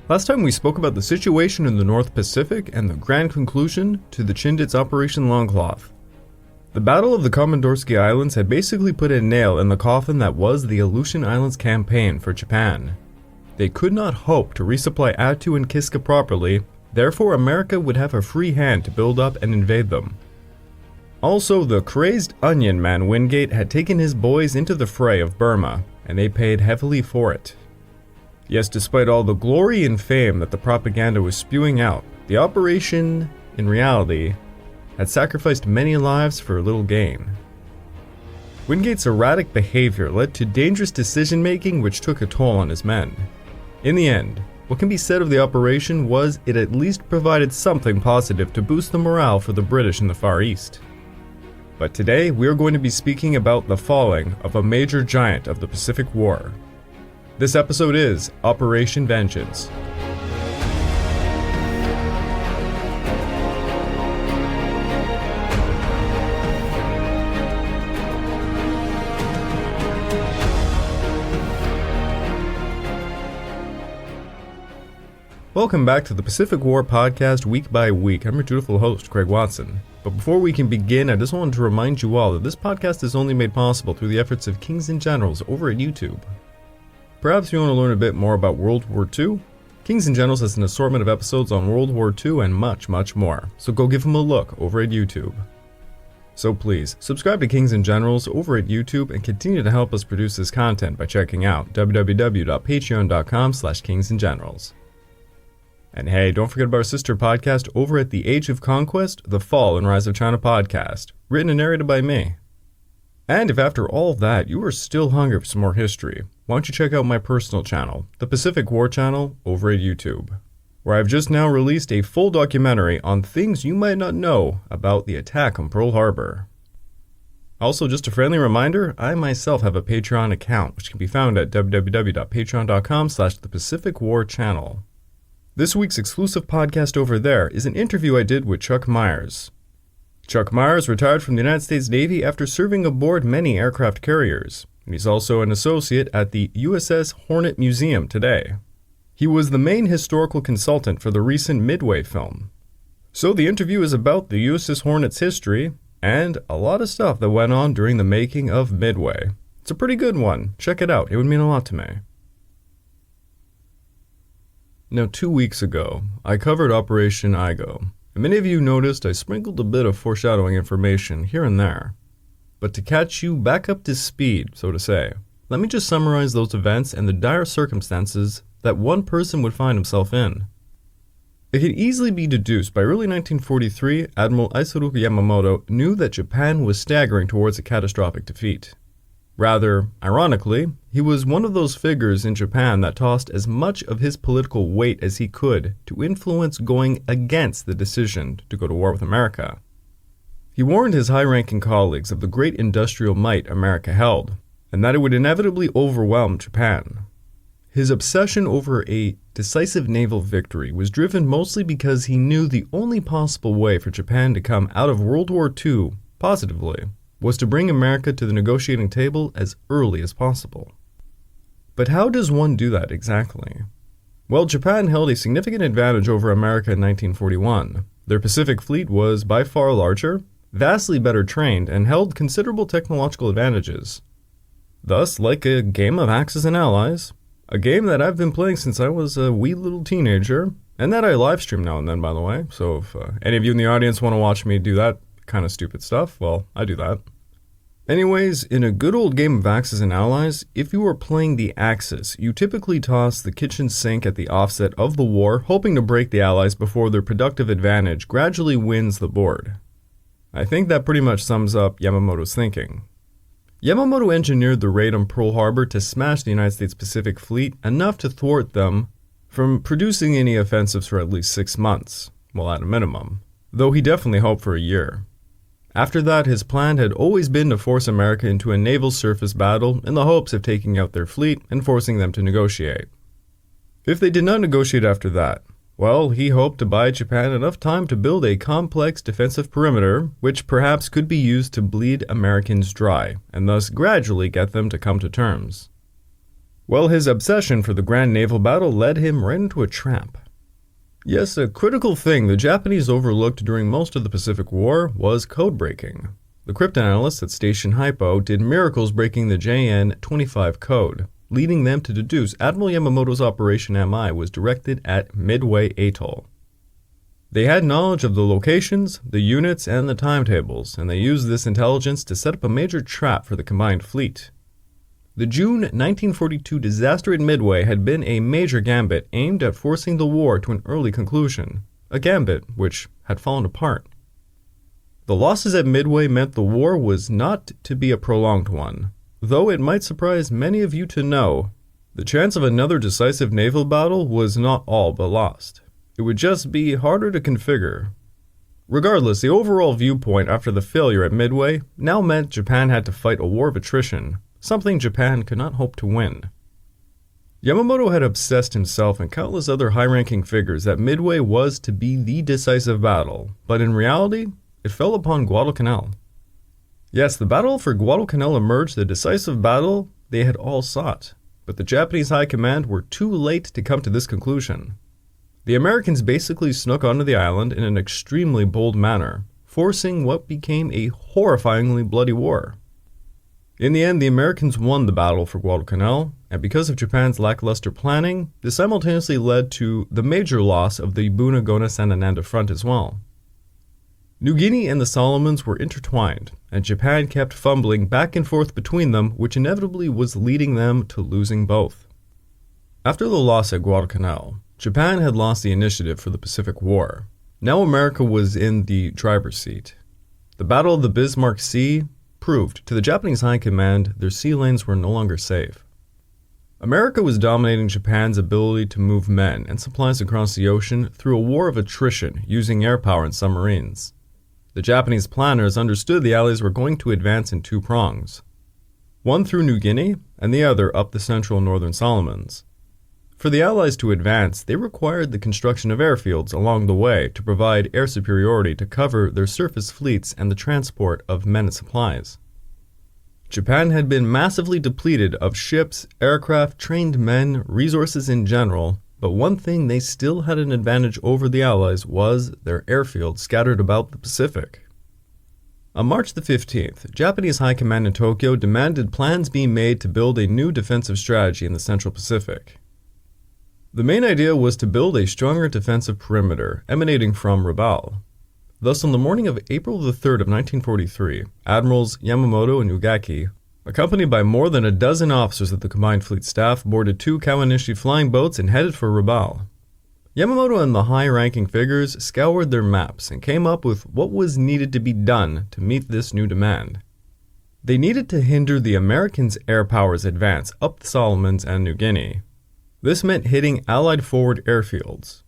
Last time we spoke about the situation in the North Pacific and the grand conclusion to the Chindit's Operation Longcloth. The Battle of the Komandorsky Islands had basically put a nail in the coffin that was the Aleutian Islands campaign for Japan. They could not hope to resupply Attu and Kiska properly, therefore America would have a free hand to build up and invade them. Also, the crazed onion man Wingate had taken his boys into the fray of Burma, and they paid heavily for it. Yes, despite all the glory and fame that the propaganda was spewing out, the operation, in reality, had sacrificed many lives for little gain. Wingate's erratic behavior led to dangerous decision-making which took a toll on his men. In the end, what can be said of the operation was it at least provided something positive to boost the morale for the British in the Far East. But today, we are going to be speaking about the falling of a major giant of the Pacific War. This episode is Operation Vengeance. Welcome back to the Pacific War podcast week by week. I'm your dutiful host, Craig Watson. But before we can begin, I just wanted to remind you all that this podcast is only made possible through the efforts of Kings and Generals over at YouTube. Perhaps you want to learn a bit more about World War II? Kings and Generals has an assortment of episodes on World War II and much, much more, so go give them a look over at YouTube. So please, subscribe to Kings and Generals over at YouTube and continue to help us produce this content by checking out www.patreon.com/kingsandgenerals. And hey, don't forget about our sister podcast over at the Age of Conquest, The Fall and Rise of China podcast, written and narrated by me. And if after all of that you are still hungry for some more history, why don't you check out my personal channel, the Pacific War channel, over at YouTube, where I've just now released a full documentary on things you might not know about the attack on Pearl Harbor. Also, just a friendly reminder, I myself have a Patreon account, which can be found at www.patreon.com/thepacificwarchannel. This week's exclusive podcast over there is an interview I did with Chuck Myers. Chuck Myers retired from the United States Navy after serving aboard many aircraft carriers, and he's also an associate at the USS Hornet Museum today. He was the main historical consultant for the recent Midway film. So the interview is about the USS Hornet's history, and a lot of stuff that went on during the making of Midway. It's a pretty good one. Check it out. It would mean a lot to me. Now, 2 weeks ago, I covered Operation Igo, and many of you noticed I sprinkled a bit of foreshadowing information here and there. But to catch you back up to speed, so to say, let me just summarize those events and the dire circumstances that one person would find himself in. It can easily be deduced by early 1943, Admiral Isuku Yamamoto knew that Japan was staggering towards a catastrophic defeat. Rather, ironically, he was one of those figures in Japan that tossed as much of his political weight as he could to influence going against the decision to go to war with America. He warned his high-ranking colleagues of the great industrial might America held, and that it would inevitably overwhelm Japan. His obsession over a decisive naval victory was driven mostly because he knew the only possible way for Japan to come out of World War II positively was to bring America to the negotiating table as early as possible. But how does one do that exactly? Well, Japan held a significant advantage over America in 1941. Their Pacific fleet was by far larger, vastly better trained, and held considerable technological advantages. Thus, like a game of Axis and Allies, a game that I've been playing since I was a wee little teenager, and that I livestream now and then, by the way, so if any of you in the audience want to watch me do that kind of stupid stuff, well, I do that. Anyways, in a good old game of Axis and Allies, if you are playing the Axis, you typically toss the kitchen sink at the offset of the war, hoping to break the Allies before their productive advantage gradually wins the board. I think that pretty much sums up Yamamoto's thinking. Yamamoto engineered the raid on Pearl Harbor to smash the United States Pacific Fleet enough to thwart them from producing any offensives for at least 6 months, well, at a minimum, though he definitely hoped for a year. After that, his plan had always been to force America into a naval surface battle in the hopes of taking out their fleet and forcing them to negotiate. If they did not negotiate after that, well, he hoped to buy Japan enough time to build a complex defensive perimeter, which perhaps could be used to bleed Americans dry, and thus gradually get them to come to terms. Well, his obsession for the grand naval battle led him right into a trap. Yes, a critical thing the Japanese overlooked during most of the Pacific War was code breaking. The cryptanalysts at Station Hypo did miracles breaking the JN-25 code, leading them to deduce Admiral Yamamoto's Operation MI was directed at Midway Atoll. They had knowledge of the locations, the units, and the timetables, and they used this intelligence to set up a major trap for the combined fleet. The June 1942 disaster at Midway had been a major gambit aimed at forcing the war to an early conclusion, a gambit which had fallen apart. The losses at Midway meant the war was not to be a prolonged one, though it might surprise many of you to know the chance of another decisive naval battle was not all but lost. It would just be harder to configure. Regardless, the overall viewpoint after the failure at Midway now meant Japan had to fight a war of attrition, something Japan could not hope to win. Yamamoto had obsessed himself and countless other high-ranking figures that Midway was to be the decisive battle, but in reality, it fell upon Guadalcanal. Yes, the battle for Guadalcanal emerged the decisive battle they had all sought, but the Japanese high command were too late to come to this conclusion. The Americans basically snuck onto the island in an extremely bold manner, forcing what became a horrifyingly bloody war. In the end, the Americans won the battle for Guadalcanal, and because of Japan's lackluster planning, this simultaneously led to the major loss of the Bunagona-Sanananda front as well. New Guinea and the Solomons were intertwined, and Japan kept fumbling back and forth between them, which inevitably was leading them to losing both. After the loss at Guadalcanal, Japan had lost the initiative for the Pacific War. Now America was in the driver's seat. The Battle of the Bismarck Sea proved to the Japanese high command their sea lanes were no longer safe. America was dominating Japan's ability to move men and supplies across the ocean through a war of attrition using air power and submarines. The Japanese planners understood the Allies were going to advance in two prongs, one through New Guinea and the other up the central and northern Solomons. For the Allies to advance, they required the construction of airfields along the way to provide air superiority to cover their surface fleets and the transport of men and supplies. Japan had been massively depleted of ships, aircraft, trained men, resources in general, but one thing they still had an advantage over the Allies was their airfields scattered about the Pacific. On March the 15th, Japanese High Command in Tokyo demanded plans be made to build a new defensive strategy in the Central Pacific. The main idea was to build a stronger defensive perimeter emanating from Rabaul. Thus, on the morning of April the 3rd of 1943, Admirals Yamamoto and Ugaki, accompanied by more than a dozen officers of the combined fleet staff, boarded two Kawanishi flying boats and headed for Rabaul. Yamamoto and the high-ranking figures scoured their maps and came up with what was needed to be done to meet this new demand. They needed to hinder the Americans' air power's advance up the Solomons and New Guinea. This meant hitting Allied forward airfields.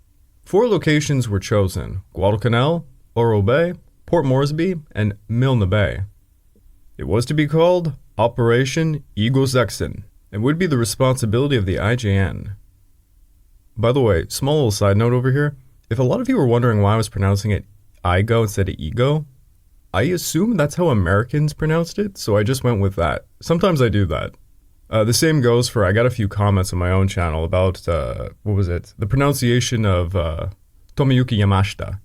4 locations were chosen: Guadalcanal, Oro Bay, Port Moresby, and Milne Bay. It was to be called Operation Ego-Sexton and would be the responsibility of the IJN. By the way, small little side note over here, if a lot of you were wondering why I was pronouncing it Igo instead of Ego, I assume that's how Americans pronounced it, so I just went with that. Sometimes I do that. The same goes for, I got a few comments on my own channel about, the pronunciation of Tomoyuki Yamashita.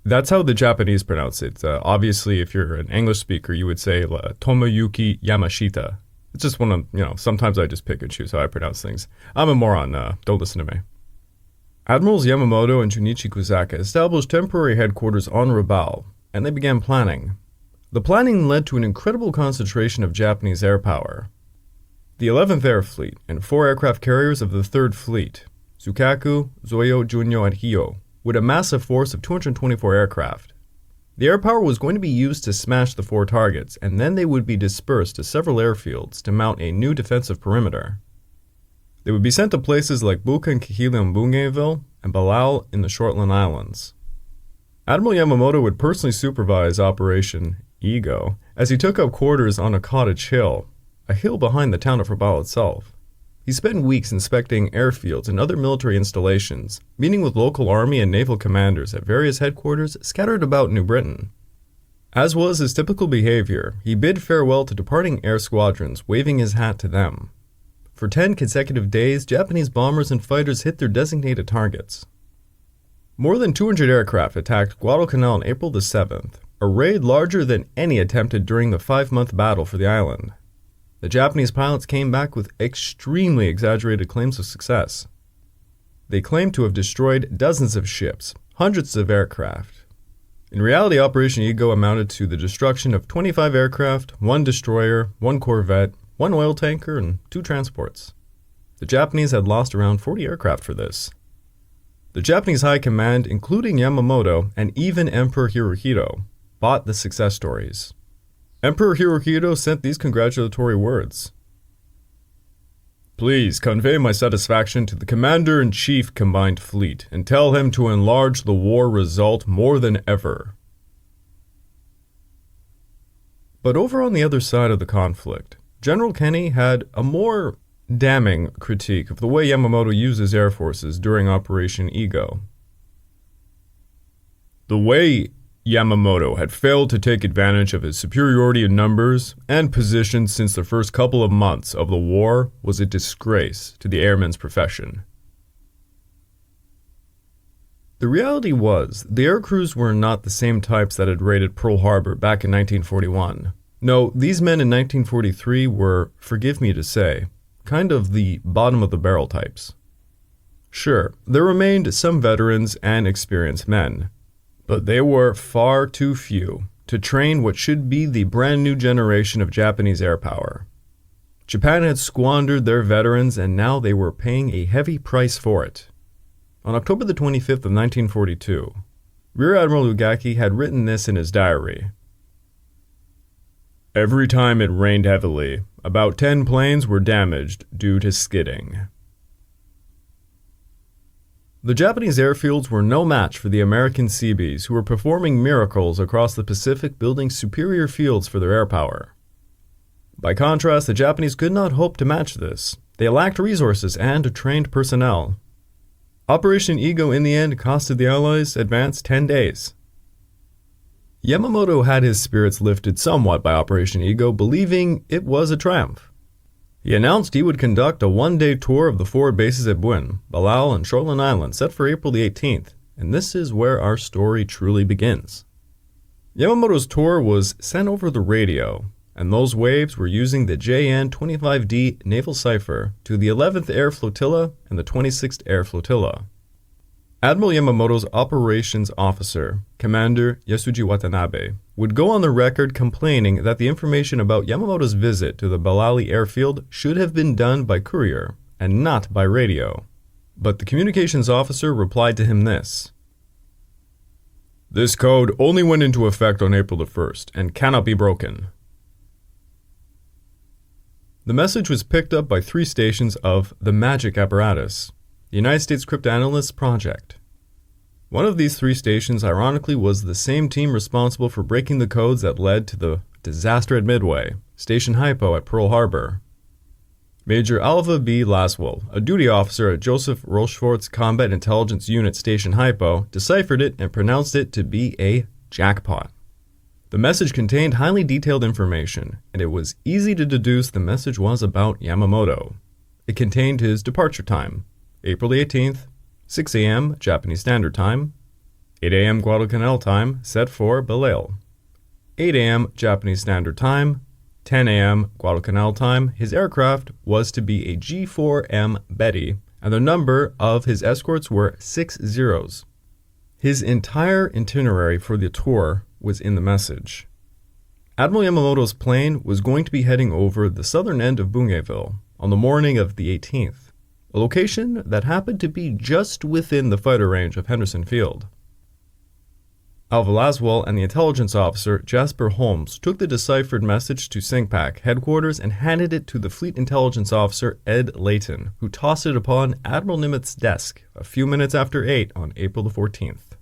That's how the Japanese pronounce it. Obviously, if you're an English speaker, you would say Tomoyuki Yamashita. It's just one of, sometimes I just pick and choose how I pronounce things. I'm a moron, don't listen to me. Admirals Yamamoto and Junichi Kusaka established temporary headquarters on Rabaul, and they began planning. The planning led to an incredible concentration of Japanese air power. The 11th Air Fleet and 4 aircraft carriers of the 3rd Fleet, Tsukaku, Zoyo, Junyo, and Hyo, would amass a force of 224 aircraft. The air power was going to be used to smash the 4 targets, and then they would be dispersed to several airfields to mount a new defensive perimeter. They would be sent to places like Buka and Kihili and Bungayville and Balal in the Shortland Islands. Admiral Yamamoto would personally supervise Operation Ego as he took up quarters on a cottage hill, a hill behind the town of Rabaul itself. He spent weeks inspecting airfields and other military installations, meeting with local army and naval commanders at various headquarters scattered about New Britain. As was his typical behavior, he bid farewell to departing air squadrons, waving his hat to them. For 10 consecutive days, Japanese bombers and fighters hit their designated targets. More than 200 aircraft attacked Guadalcanal on April the 7th, a raid larger than any attempted during the 5-month battle for the island. The Japanese pilots came back with extremely exaggerated claims of success. They claimed to have destroyed dozens of ships, hundreds of aircraft. In reality, Operation Ego amounted to the destruction of 25 aircraft, 1 destroyer, 1 corvette, 1 oil tanker, and 2 transports. The Japanese had lost around 40 aircraft for this. The Japanese High Command, including Yamamoto and even Emperor Hirohito, bought the success stories. Emperor Hirohito sent these congratulatory words. "Please convey my satisfaction to the Commander-in-Chief Combined Fleet and tell him to enlarge the war result more than ever." But over on the other side of the conflict, General Kenny had a more damning critique of the way Yamamoto used his air forces during Operation Ego. The way Yamamoto had failed to take advantage of his superiority in numbers and position since the first couple of months of the war was a disgrace to the airman's profession. The reality was, the air crews were not the same types that had raided Pearl Harbor back in 1941. No, these men in 1943 were, forgive me to say, kind of the bottom-of-the-barrel types. Sure, there remained some veterans and experienced men, but they were far too few to train what should be the brand new generation of Japanese air power. Japan had squandered their veterans and now they were paying a heavy price for it. On October the 25th of 1942, Rear Admiral Ugaki had written this in his diary. "Every time it rained heavily, about 10 planes were damaged due to skidding." The Japanese airfields were no match for the American Seabees, who were performing miracles across the Pacific, building superior fields for their air power. By contrast, the Japanese could not hope to match this. They lacked resources and trained personnel. Operation Ego in the end costed the Allies' advance 10 days. Yamamoto had his spirits lifted somewhat by Operation Ego, believing it was a triumph. He announced he would conduct a 1-day tour of the forward bases at Buin, Balao, and Shortland Island, set for April the 18th, and this is where our story truly begins. Yamamoto's tour was sent over the radio, and those waves were using the JN-25D naval cipher to the 11th Air Flotilla and the 26th Air Flotilla. Admiral Yamamoto's operations officer, Commander Yasuji Watanabe, would go on the record complaining that the information about Yamamoto's visit to the Balali airfield should have been done by courier and not by radio. But the communications officer replied to him this: "This code only went into effect on April the 1st and cannot be broken." The message was picked up by 3 stations of the Magic Apparatus, the United States Cryptanalysts Project. One of these 3 stations, ironically, was the same team responsible for breaking the codes that led to the disaster at Midway, Station Hypo at Pearl Harbor. Major Alva B. Laswell, a duty officer at Joseph Rochefort's Combat Intelligence Unit Station Hypo, deciphered it and pronounced it to be a jackpot. The message contained highly detailed information, and it was easy to deduce the message was about Yamamoto. It contained his departure time, April 18th, 6 a.m. Japanese Standard Time, 8 a.m. Guadalcanal time, set for Balao. 8 a.m. Japanese Standard Time, 10 a.m. Guadalcanal time. His aircraft was to be a G4M Betty, and the number of his escorts were 6 zeros. His entire itinerary for the tour was in the message. Admiral Yamamoto's plane was going to be heading over the southern end of Bungayville on the morning of the 18th, a location that happened to be just within the fighter range of Henderson Field. Alva Laswell and the intelligence officer Jasper Holmes took the deciphered message to SINCPAC headquarters and handed it to the fleet intelligence officer Ed Layton, who tossed it upon Admiral Nimitz' desk a few minutes after 8 on April the 14th.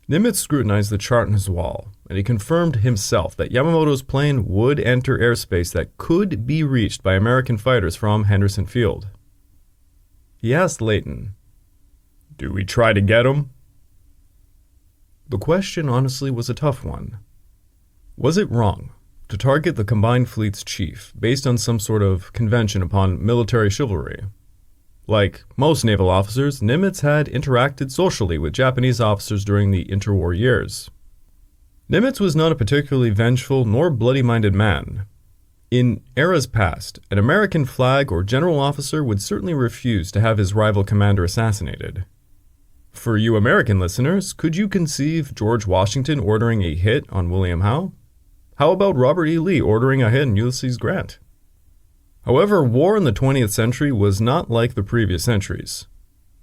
Nimitz scrutinized the chart on his wall, and he confirmed himself that Yamamoto's plane would enter airspace that could be reached by American fighters from Henderson Field. He asked Layton, "Do we try to get him?" The question honestly was a tough one. Was it wrong to target the combined fleet's chief, based on some sort of convention upon military chivalry. Like most naval officers, Nimitz had interacted socially with Japanese officers during the interwar years. Nimitz was not a particularly vengeful nor bloody-minded man. In eras past, an American flag or general officer would certainly refuse to have his rival commander assassinated. For you American listeners, could you conceive George Washington ordering a hit on William Howe? How about Robert E. Lee ordering a hit on Ulysses Grant? However, war in the 20th century was not like the previous centuries.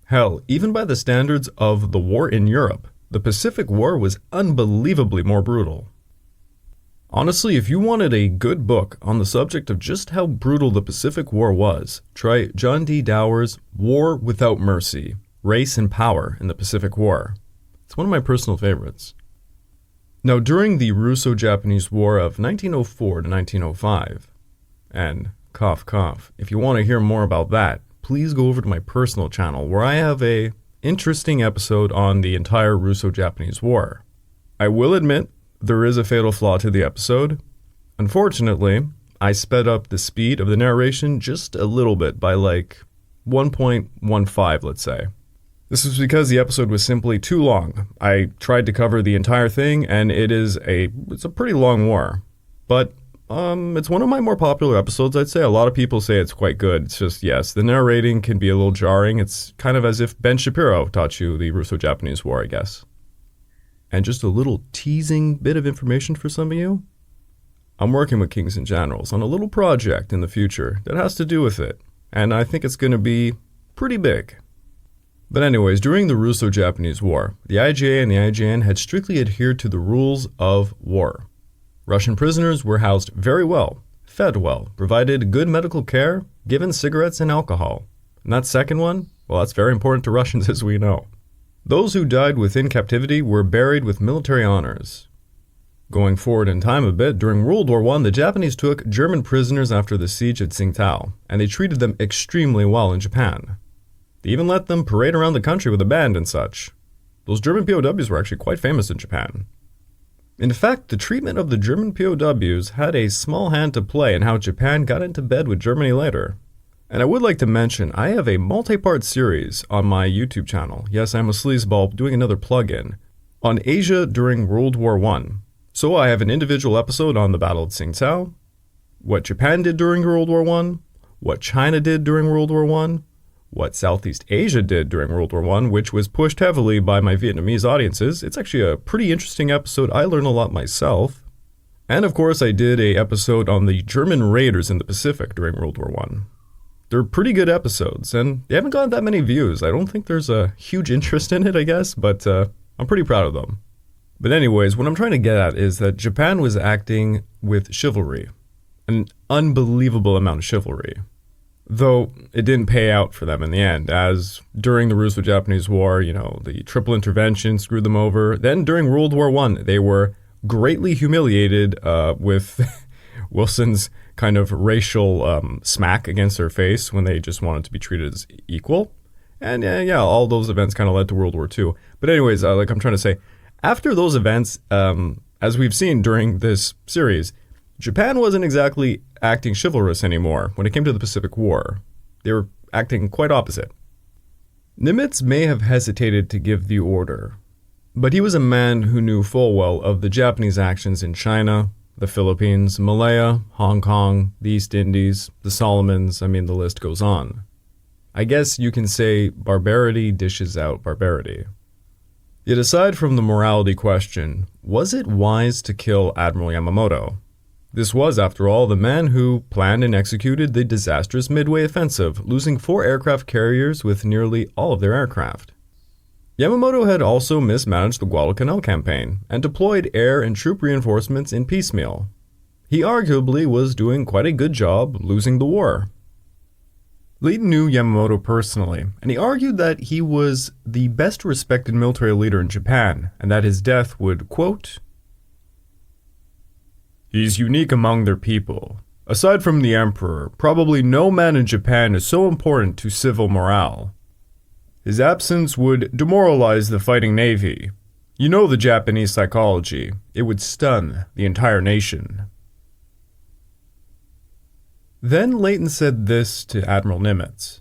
Hell, even by the standards of the war in Europe, the Pacific War was unbelievably more brutal. Honestly, if you wanted a good book on the subject of just how brutal the Pacific War was, try John D. Dower's War Without Mercy, Race and Power in the Pacific War. It's one of my personal favorites. Now, during the Russo-Japanese War of 1904 to 1905, and cough cough, if you want to hear more about that, please go over to my personal channel where I have a interesting episode on the entire Russo-Japanese War. I will admit, there is a fatal flaw to the episode. Unfortunately, I sped up the speed of the narration just a little bit by like 1.15, let's say. This is because the episode was simply too long. I tried to cover the entire thing, and it's a pretty long war. But it's one of my more popular episodes, I'd say. A lot of people say it's quite good. It's just, yes, the narrating can be a little jarring. It's kind of as if Ben Shapiro taught you the Russo-Japanese War, I guess. And just a little teasing bit of information for some of you. I'm working with Kings and Generals on a little project in the future that has to do with it. And I think it's going to be pretty big. But anyways, during the Russo-Japanese War, the IJA and the IJN had strictly adhered to the rules of war. Russian prisoners were housed very well, fed well, provided good medical care, given cigarettes and alcohol. And that second one, well, that's very important to Russians, as we know. Those who died within captivity were buried with military honors. Going forward in time a bit, during World War I, the Japanese took German prisoners after the siege of Tsingtao, and they treated them extremely well in Japan. They even let them parade around the country with a band and such. Those German POWs were actually quite famous in Japan. In fact, the treatment of the German POWs had a small hand to play in how Japan got into bed with Germany later. And I would like to mention, I have a multi-part series on my YouTube channel. Yes, I'm a sleazeball doing another plug-in on Asia during World War I. So I have an individual episode on the Battle of Tsingtao, what Japan did during World War I, what China did during World War I, what Southeast Asia did during World War I, which was pushed heavily by my Vietnamese audiences. It's actually a pretty interesting episode. I learned a lot myself. And of course, I did an episode on the German raiders in the Pacific during World War I. They're pretty good episodes, and they haven't gotten that many views. I don't think there's a huge interest in it, I guess, but I'm pretty proud of them. But anyways, what I'm trying to get at is that Japan was acting with chivalry, an unbelievable amount of chivalry. Though it didn't pay out for them in the end, as during the Russo-Japanese War, the triple intervention screwed them over. Then during World War I, they were greatly humiliated with Wilson's kind of racial smack against their face when they just wanted to be treated as equal. And all those events kind of led to World War II. But anyways, like I'm trying to say, after those events, as we've seen during this series, Japan wasn't exactly acting chivalrous anymore when it came to the Pacific War. They were acting quite opposite. Nimitz may have hesitated to give the order, but he was a man who knew full well of the Japanese actions in China, the Philippines, Malaya, Hong Kong, the East Indies, the Solomons, the list goes on. I guess you can say barbarity dishes out barbarity. Yet aside from the morality question, was it wise to kill Admiral Yamamoto? This was, after all, the man who planned and executed the disastrous Midway offensive, losing 4 aircraft carriers with nearly all of their aircraft. Yamamoto had also mismanaged the Guadalcanal campaign and deployed air and troop reinforcements in piecemeal. He arguably was doing quite a good job losing the war. Lee knew Yamamoto personally, and he argued that he was the best respected military leader in Japan, and that his death would, quote, "He's unique among their people. Aside from the emperor, probably no man in Japan is so important to civil morale. His absence would demoralize the fighting navy. You know the Japanese psychology. It would stun the entire nation." Then Leighton said this to Admiral Nimitz. 'Admiral Nimitz.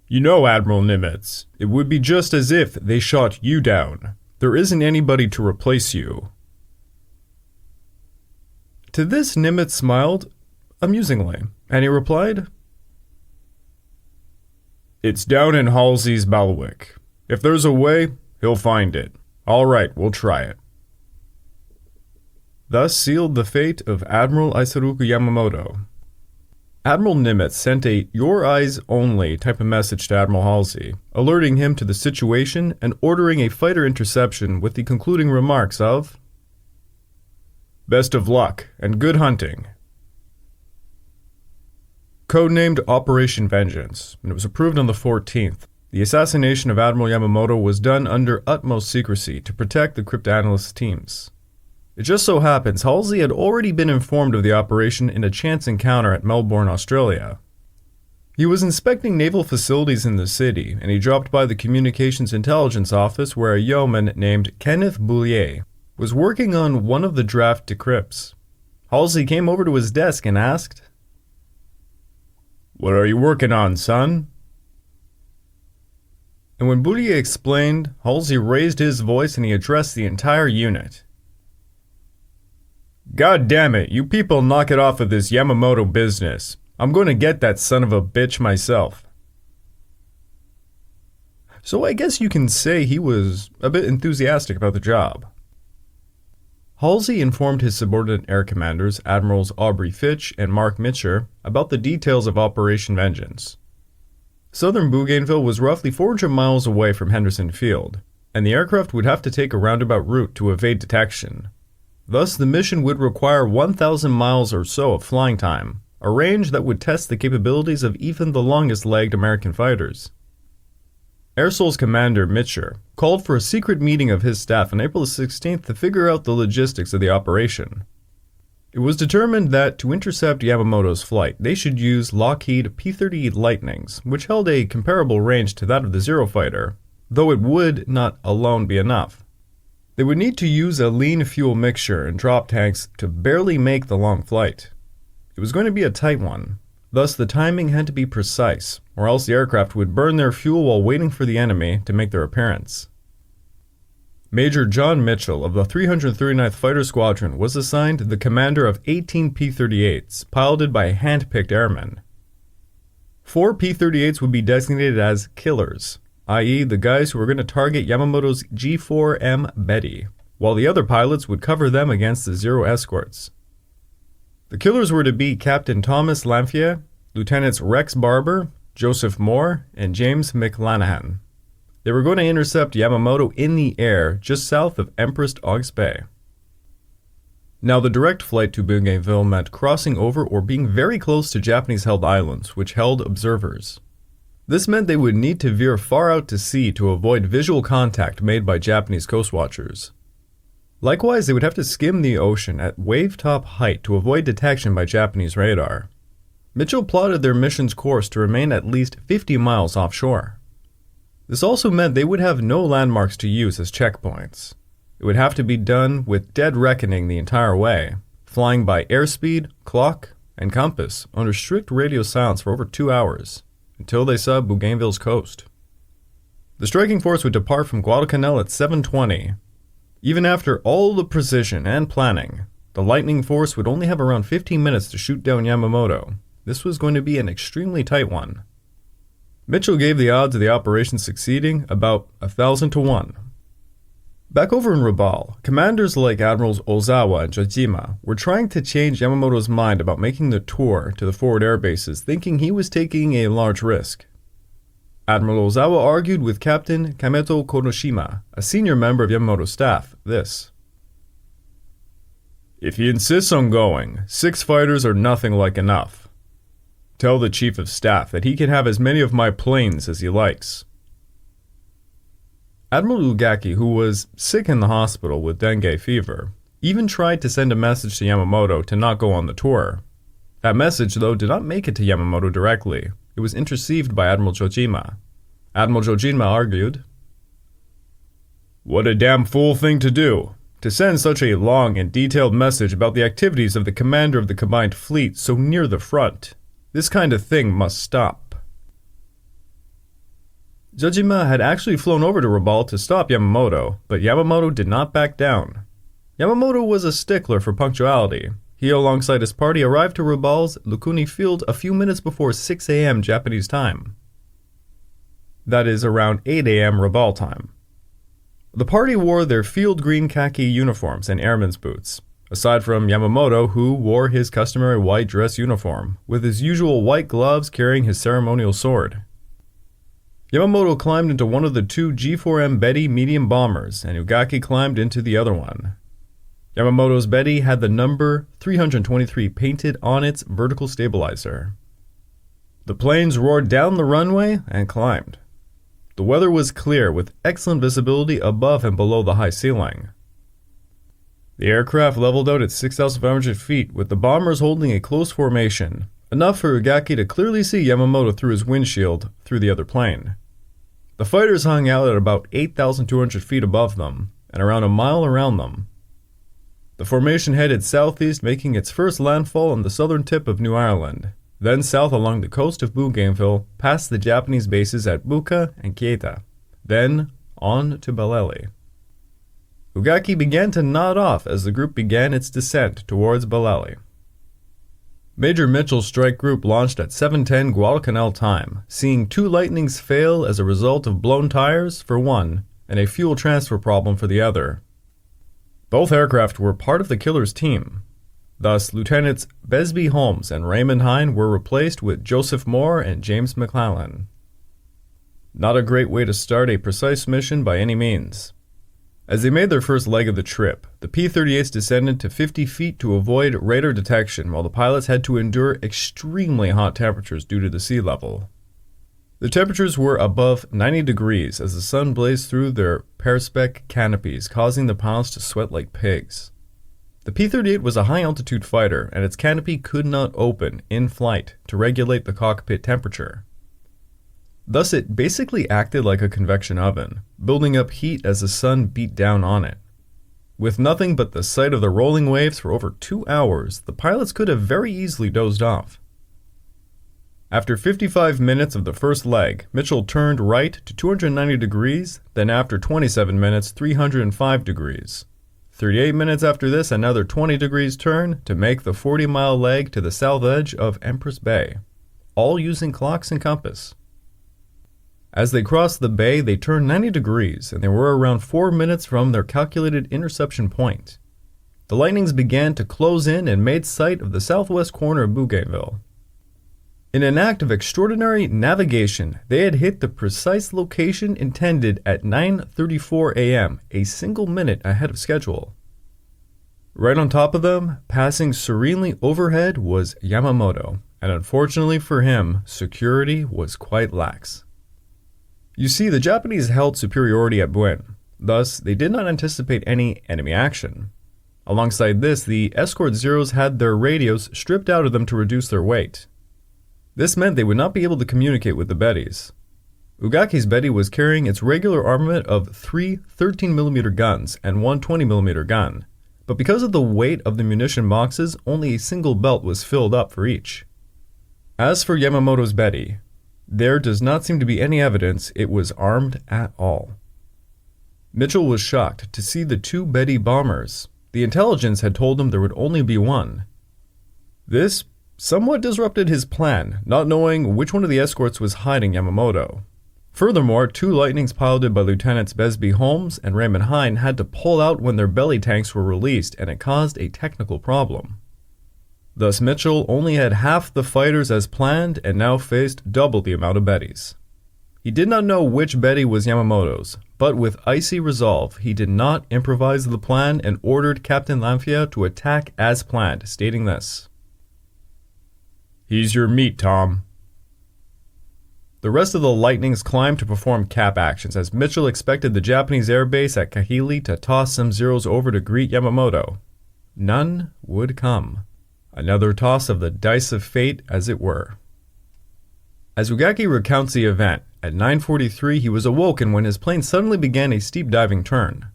You know, Admiral Nimitz, it would be just as if they shot you down. There isn't anybody to replace you.' To this Nimitz smiled amusingly, and he replied, 'It's down in Halsey's bailiwick. If there's a way, he'll find it. All right, we'll try it.' Thus sealed the fate of Admiral Isuku Yamamoto. Admiral Nimitz sent a "your eyes only" type of message to Admiral Halsey, alerting him to the situation and ordering a fighter interception with the concluding remarks of, 'Best of luck and good hunting.' Codenamed Operation Vengeance, and it was approved on the 14th. The assassination of Admiral Yamamoto was done under utmost secrecy to protect the cryptanalyst teams. It just so happens Halsey had already been informed of the operation in a chance encounter at Melbourne, Australia. He was inspecting naval facilities in the city, and he dropped by the Communications Intelligence Office where a yeoman named Kenneth Boulier was working on one of the draft decrypts. Halsey came over to his desk and asked, 'What are you working on, son?' And when Boulier explained, Halsey raised his voice and he addressed the entire unit. 'God damn it, you people knock it off with this Yamamoto business. I'm going to get that son of a bitch myself.' So I guess you can say he was a bit enthusiastic about the job. Halsey informed his subordinate air commanders, Admirals Aubrey Fitch and Mark Mitcher, about the details of Operation Vengeance. Southern Bougainville was roughly 400 miles away from Henderson Field, and the aircraft would have to take a roundabout route to evade detection. Thus, the mission would require 1,000 miles or so of flying time, a range that would test the capabilities of even the longest-legged American fighters. Airsol's commander, Mitcher, called for a secret meeting of his staff on April 16th to figure out the logistics of the operation. It was determined that to intercept Yamamoto's flight, they should use Lockheed P-30 Lightnings, which held a comparable range to that of the Zero fighter, though it would not alone be enough. They would need to use a lean fuel mixture and drop tanks to barely make the long flight. It was going to be a tight one, thus the timing had to be precise, or else the aircraft would burn their fuel while waiting for the enemy to make their appearance. Major John Mitchell of the 339th Fighter Squadron was assigned the commander of 18 P-38s, piloted by hand-picked airmen. 4 P-38s would be designated as killers, i.e. the guys who were going to target Yamamoto's G4M Betty, while the other pilots would cover them against the Zero escorts. The killers were to be Captain Thomas Lamphier, Lieutenants Rex Barber, Joseph Moore, and James McLanahan. They were going to intercept Yamamoto in the air just south of Empress Auguste Bay. Now, the direct flight to Bougainville meant crossing over or being very close to Japanese-held islands, which held observers. This meant they would need to veer far out to sea to avoid visual contact made by Japanese coastwatchers. Likewise, they would have to skim the ocean at wave-top height to avoid detection by Japanese radar. Mitchell plotted their mission's course to remain at least 50 miles offshore. This also meant they would have no landmarks to use as checkpoints. It would have to be done with dead reckoning the entire way, flying by airspeed, clock, and compass under strict radio silence for over 2 hours, until they saw Bougainville's coast. The striking force would depart from Guadalcanal at 7:20. Even after all the precision and planning, the Lightning Force would only have around 15 minutes to shoot down Yamamoto. This was going to be an extremely tight one. Mitchell gave the odds of the operation succeeding about 1,000 to 1. Back over in Rabaul, commanders like Admirals Ozawa and Jojima were trying to change Yamamoto's mind about making the tour to the forward air bases, thinking he was taking a large risk. Admiral Ozawa argued with Captain Kameto Konoshima, a senior member of Yamamoto's staff, this: "If he insists on going, 6 fighters are nothing like enough. Tell the Chief of Staff that he can have as many of my planes as he likes." Admiral Ugaki, who was sick in the hospital with dengue fever, even tried to send a message to Yamamoto to not go on the tour. That message, though, did not make it to Yamamoto directly. It was interceived by Admiral Jojima. Admiral Jojima argued, "What a damn fool thing to do, To send such a long and detailed message about the activities of the commander of the combined fleet so near the front, this kind of thing must stop. Jojima had actually flown over to Rabaul to stop Yamamoto, but Yamamoto did not back down. Yamamoto was a stickler for punctuality. He, alongside his party, arrived to Rabaul's Lukuni field a few minutes before 6 a.m. Japanese time. That is around 8 a.m. Rabaul time. The party wore their field green khaki uniforms and airman's boots, aside from Yamamoto, who wore his customary white dress uniform, with his usual white gloves carrying his ceremonial sword. Yamamoto climbed into one of the two G4M Betty medium bombers, and Ugaki climbed into the other one. Yamamoto's Betty had the number 323 painted on its vertical stabilizer. The planes roared down the runway and climbed. The weather was clear, with excellent visibility above and below the high ceiling. The aircraft leveled out at 6,500 feet, with the bombers holding a close formation, enough for Ugaki to clearly see Yamamoto through his windshield through the other plane. The fighters hung out at about 8,200 feet above them, and around a mile around them. The formation headed southeast, making its first landfall on the southern tip of New Ireland, then south along the coast of Bougainville, past the Japanese bases at Buka and Keita, then on to Baleli. Ugaki began to nod off as the group began its descent towards Baleli. Major Mitchell's strike group launched at 7:10 Guadalcanal time, seeing 2 Lightnings fail as a result of blown tires for one and a fuel transfer problem for the other. Both aircraft were part of the killer's team. Thus, Lieutenants Besby Holmes and Raymond Hine were replaced with Joseph Moore and James McClellan. Not a great way to start a precise mission by any means. As they made their first leg of the trip, the P-38s descended to 50 feet to avoid radar detection while the pilots had to endure extremely hot temperatures due to the sea level. The temperatures were above 90 degrees as the sun blazed through their perspex canopies, causing the pilots to sweat like pigs. The P-38 was a high-altitude fighter, and its canopy could not open in flight to regulate the cockpit temperature. Thus, it basically acted like a convection oven, building up heat as the sun beat down on it. With nothing but the sight of the rolling waves for over 2 hours, the pilots could have very easily dozed off. After 55 minutes of the first leg, Mitchell turned right to 290 degrees, then after 27 minutes, 305 degrees. 38 minutes after this, another 20 degrees turn to make the 40-mile leg to the south edge of Empress Bay, all using clocks and compass. As they crossed the bay, they turned 90 degrees, and they were around 4 minutes from their calculated interception point. The Lightnings began to close in and made sight of the southwest corner of Bougainville. In an act of extraordinary navigation, they had hit the precise location intended at 9:34 a.m., a single minute ahead of schedule. Right on top of them, passing serenely overhead, was Yamamoto, and unfortunately for him, security was quite lax. You see, the Japanese held superiority at Buen, thus they did not anticipate any enemy action. Alongside this, the escort Zeros had their radios stripped out of them to reduce their weight. This meant they would not be able to communicate with the Bettys. Ugaki's Betty was carrying its regular armament of 3 13mm guns and one 20mm gun, but because of the weight of the munition boxes, only a single belt was filled up for each. As for Yamamoto's Betty, there does not seem to be any evidence it was armed at all. Mitchell was shocked to see the 2 Betty bombers. The intelligence had told him there would only be one. This somewhat disrupted his plan, not knowing which one of the escorts was hiding Yamamoto. Furthermore, 2 Lightnings piloted by Lieutenants Besby Holmes and Raymond Hine had to pull out when their belly tanks were released, and it caused a technical problem. Thus, Mitchell only had half the fighters as planned and now faced double the amount of Bettys. He did not know which Betty was Yamamoto's, but with icy resolve, he did not improvise the plan and ordered Captain Lanfia to attack as planned, stating this: "He's your meat, Tom." The rest of the Lightnings climbed to perform cap actions as Mitchell expected the Japanese airbase at Kahili to toss some Zeros over to greet Yamamoto. None would come. Another toss of the dice of fate, as it were. As Ugaki recounts the event, at 9:43 he was awoken when his plane suddenly began a steep diving turn.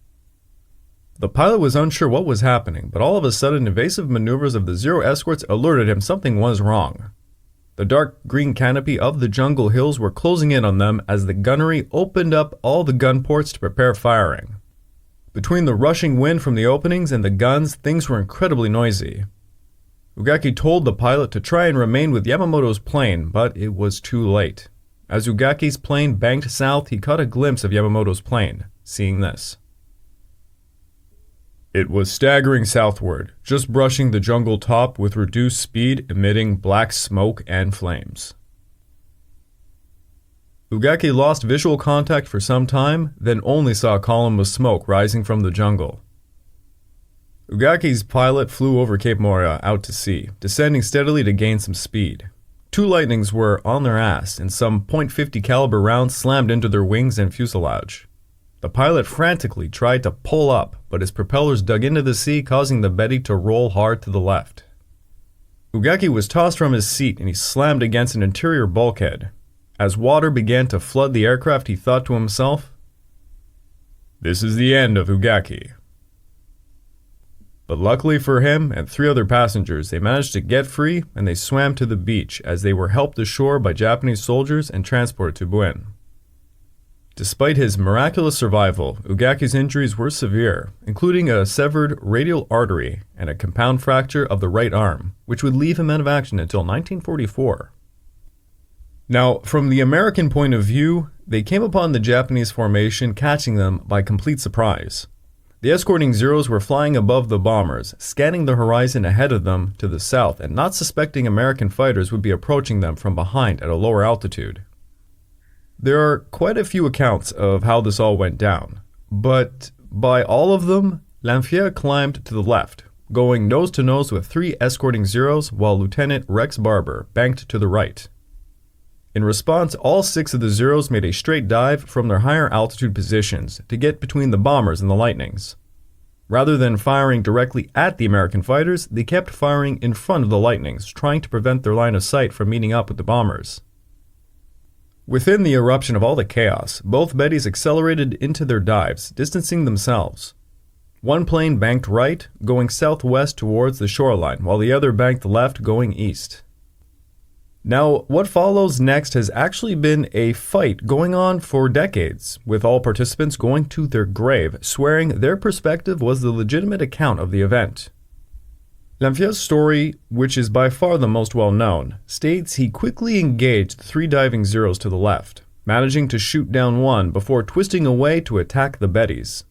The pilot was unsure what was happening, but all of a sudden evasive maneuvers of the Zero escorts alerted him something was wrong. The dark green canopy of the jungle hills were closing in on them as the gunnery opened up all the gun ports to prepare firing. Between the rushing wind from the openings and the guns, things were incredibly noisy. Ugaki told the pilot to try and remain with Yamamoto's plane, but it was too late. As Ugaki's plane banked south, he caught a glimpse of Yamamoto's plane, seeing this. It was staggering southward, just brushing the jungle top with reduced speed, emitting black smoke and flames. Ugaki lost visual contact for some time, then only saw a column of smoke rising from the jungle. Ugaki's pilot flew over Cape Moria out to sea, descending steadily to gain some speed. 2 lightnings were on their ass, and some .50 caliber rounds slammed into their wings and fuselage. The pilot frantically tried to pull up, but his propellers dug into the sea, causing the Betty to roll hard to the left. Ugaki was tossed from his seat and he slammed against an interior bulkhead. As water began to flood the aircraft, he thought to himself, "This is the end of Ugaki." But luckily for him and 3 other passengers, they managed to get free and they swam to the beach as they were helped ashore by Japanese soldiers and transported to Buen. Despite his miraculous survival, Ugaki's injuries were severe, including a severed radial artery and a compound fracture of the right arm, which would leave him out of action until 1944. Now, from the American point of view, they came upon the Japanese formation, catching them by complete surprise. The escorting Zeros were flying above the bombers, scanning the horizon ahead of them to the south and not suspecting American fighters would be approaching them from behind at a lower altitude. There are quite a few accounts of how this all went down, but by all of them, Lanfear climbed to the left, going nose to nose with 3 escorting Zeros while Lieutenant Rex Barber banked to the right. In response, all 6 of the Zeros made a straight dive from their higher altitude positions to get between the bombers and the Lightnings. Rather than firing directly at the American fighters, they kept firing in front of the Lightnings, trying to prevent their line of sight from meeting up with the bombers. Within the eruption of all the chaos, both Bettys accelerated into their dives, distancing themselves. One plane banked right, going southwest towards the shoreline, while the other banked left, going east. Now, what follows next has actually been a fight going on for decades, with all participants going to their grave, swearing their perspective was the legitimate account of the event. Lanfear's story, which is by far the most well-known, states he quickly engaged 3 diving Zeros to the left, managing to shoot down one before twisting away to attack the Bettys.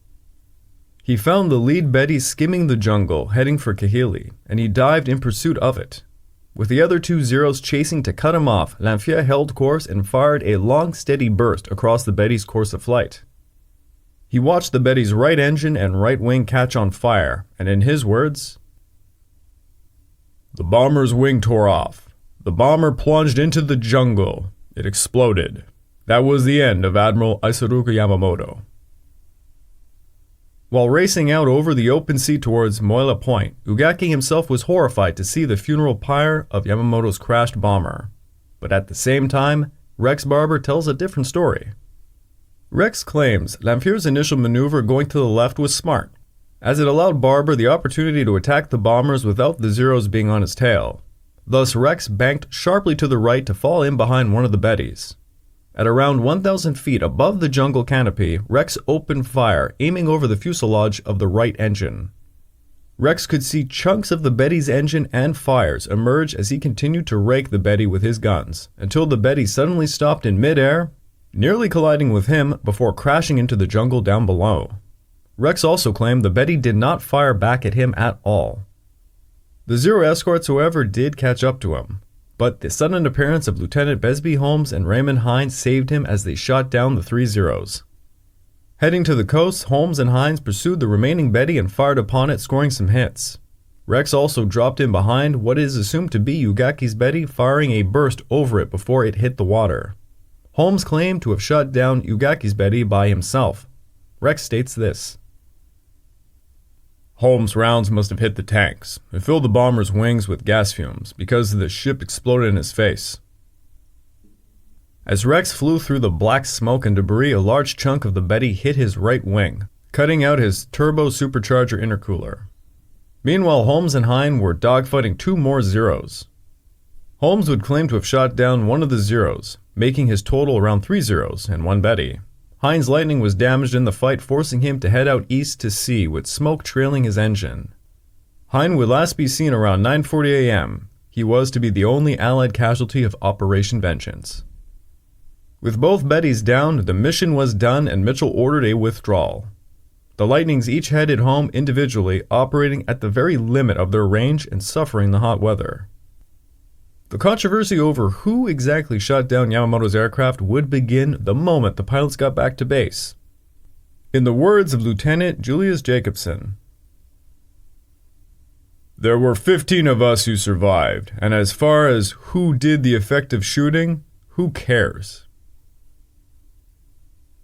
He found the lead Betty skimming the jungle, heading for Kahili, and he dived in pursuit of it. With the other 2 Zeros chasing to cut him off, Lanfear held course and fired a long, steady burst across the Betty's course of flight. He watched the Betty's right engine and right wing catch on fire, and in his words, "The bomber's wing tore off. The bomber plunged into the jungle. It exploded. That was the end of Admiral Isuku Yamamoto." While racing out over the open sea towards Moila Point, Ugaki himself was horrified to see the funeral pyre of Yamamoto's crashed bomber. But at the same time, Rex Barber tells a different story. Rex claims Lanfear's initial maneuver going to the left was smart, as it allowed Barber the opportunity to attack the bombers without the Zeros being on his tail. Thus, Rex banked sharply to the right to fall in behind one of the Bettys. At around 1,000 feet above the jungle canopy, Rex opened fire, aiming over the fuselage of the right engine. Rex could see chunks of the Betty's engine and fires emerge as he continued to rake the Betty with his guns, until the Betty suddenly stopped in midair, nearly colliding with him before crashing into the jungle down below. Rex also claimed the Betty did not fire back at him at all. The Zero escorts, however, did catch up to him, but the sudden appearance of Lieutenant Besby Holmes and Raymond Hines saved him as they shot down the 3 Zeros. Heading to the coast, Holmes and Hines pursued the remaining Betty and fired upon it, scoring some hits. Rex also dropped in behind what is assumed to be Ugaki's Betty, firing a burst over it before it hit the water. Holmes claimed to have shot down Ugaki's Betty by himself. Rex states this: "Holmes' rounds must have hit the tanks. It filled the bomber's wings with gas fumes because the ship exploded in his face." As Rex flew through the black smoke and debris, a large chunk of the Betty hit his right wing, cutting out his turbo supercharger intercooler. Meanwhile, Holmes and Hine were dogfighting 2 more Zeros. Holmes would claim to have shot down one of the Zeros, making his total around 3 Zeros and 1 Betty. Hine's Lightning was damaged in the fight, forcing him to head out east to sea with smoke trailing his engine. Hine would last be seen around 9:40 a.m. He was to be the only Allied casualty of Operation Vengeance. With both Bettys down, the mission was done and Mitchell ordered a withdrawal. The Lightnings each headed home individually, operating at the very limit of their range and suffering the hot weather. The controversy over who exactly shot down Yamamoto's aircraft would begin the moment the pilots got back to base. In the words of Lieutenant Julius Jacobson, "There were 15 of us who survived, and as far as who did the effective shooting, who cares?"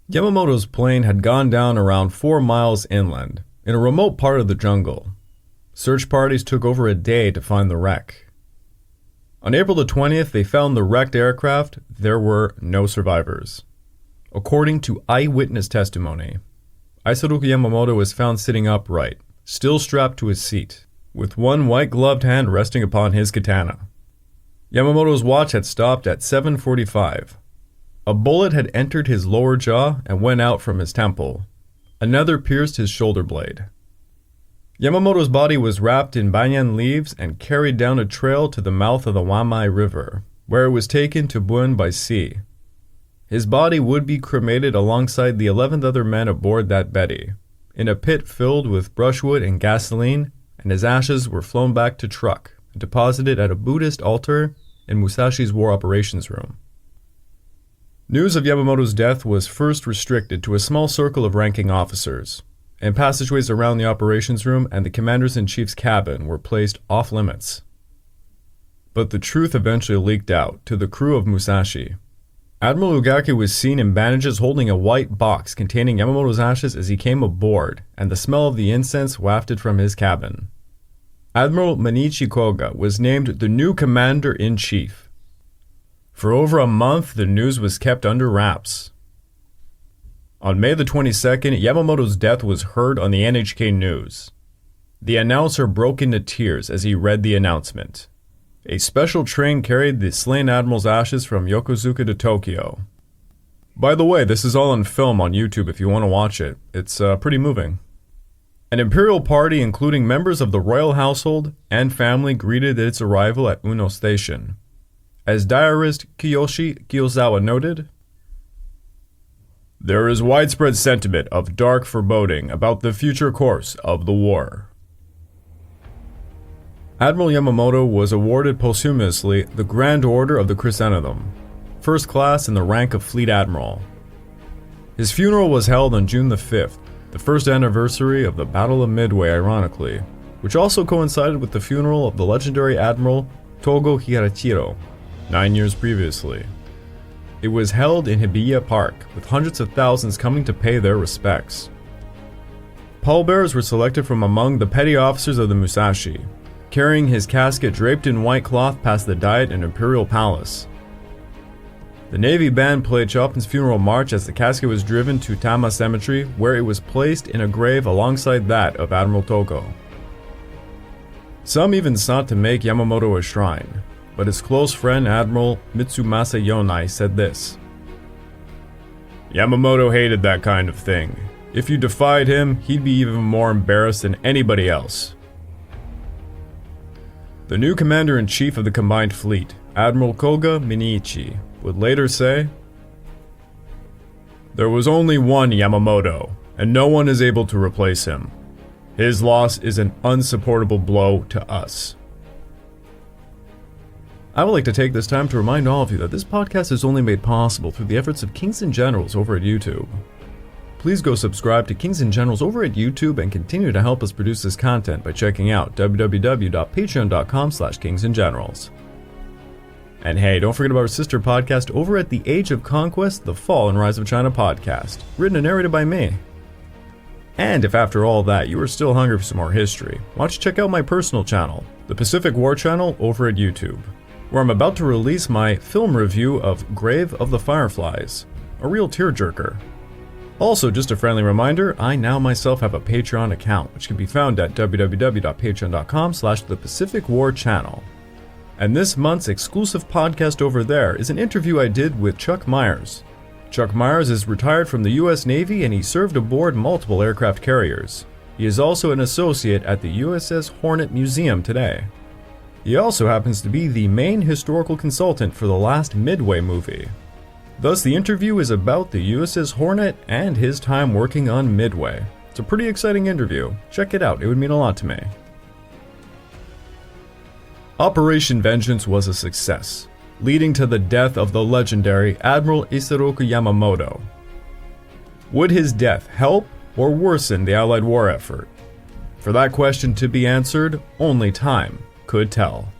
Yamamoto's plane had gone down around 4 miles inland, in a remote part of the jungle. Search parties took over a day to find the wreck. On April the 20th, they found the wrecked aircraft. There were no survivors. According to eyewitness testimony, Isuku Yamamoto was found sitting upright, still strapped to his seat, with one white-gloved hand resting upon his katana. Yamamoto's watch had stopped at 7:45. A bullet had entered his lower jaw and went out from his temple. Another pierced his shoulder blade. Yamamoto's body was wrapped in banyan leaves and carried down a trail to the mouth of the Wamai River, where it was taken to Buen by sea. His body would be cremated alongside the 11 other men aboard that Betty, in a pit filled with brushwood and gasoline, and his ashes were flown back to Truk and deposited at a Buddhist altar in Musashi's War Operations Room. News of Yamamoto's death was first restricted to a small circle of ranking officers, and passageways around the operations room and the commander-in-chief's cabin were placed off-limits. But the truth eventually leaked out to the crew of Musashi. Admiral Ugaki was seen in bandages holding a white box containing Yamamoto's ashes as he came aboard, and the smell of the incense wafted from his cabin. Admiral Manichi Koga was named the new commander-in-chief. For over a month, the news was kept under wraps. On May the 22nd, Yamamoto's death was heard on the NHK News. The announcer broke into tears as he read the announcement. A special train carried the slain admiral's ashes from Yokosuka to Tokyo. By the way, this is all on film on YouTube if you want to watch it. It's pretty moving. An imperial party including members of the royal household and family greeted its arrival at Uno Station. As diarist Kiyoshi Kiyosawa noted, "There is widespread sentiment of dark foreboding about the future course of the war." Admiral Yamamoto was awarded posthumously the Grand Order of the Chrysanthemum, first class in the rank of Fleet Admiral. His funeral was held on June the 5th, the first anniversary of the Battle of Midway, ironically, which also coincided with the funeral of the legendary Admiral Togo Higarachiro, 9 years previously. It was held in Hibiya Park, with hundreds of thousands coming to pay their respects. Pallbearers were selected from among the petty officers of the Musashi, carrying his casket draped in white cloth past the Diet and Imperial Palace. The Navy band played Chopin's funeral march as the casket was driven to Tama Cemetery, where it was placed in a grave alongside that of Admiral Togo. Some even sought to make Yamamoto a shrine, but his close friend Admiral Mitsumasa Yonai said this: "Yamamoto hated that kind of thing. If you defied him, he'd be even more embarrassed than anybody else." The new commander-in-chief of the combined fleet, Admiral Koga Miniichi, would later say, "There was only one Yamamoto, and no one is able to replace him. His loss is an unsupportable blow to us." I would like to take this time to remind all of you that this podcast is only made possible through the efforts of Kings and Generals over at YouTube. Please go subscribe to Kings and Generals over at YouTube and continue to help us produce this content by checking out www.patreon.com/kingsandgenerals. And hey, don't forget about our sister podcast over at the Age of Conquest, The Fall and Rise of China podcast, written and narrated by me. And if after all that you are still hungry for some more history, why don't you check out my personal channel, the Pacific War Channel over at YouTube, where I'm about to release my film review of Grave of the Fireflies, a real tearjerker. Also, just a friendly reminder, I now myself have a Patreon account, which can be found at www.patreon.com/thepacificwarchannel. And this month's exclusive podcast over there is an interview I did with Chuck Myers. Chuck Myers is retired from the US Navy and he served aboard multiple aircraft carriers. He is also an associate at the USS Hornet Museum today. He also happens to be the main historical consultant for the last Midway movie. Thus, the interview is about the USS Hornet and his time working on Midway. It's a pretty exciting interview. Check it out, it would mean a lot to me. Operation Vengeance was a success, leading to the death of the legendary Admiral Isuku Yamamoto. Would his death help or worsen the Allied war effort? For that question to be answered, only time could tell.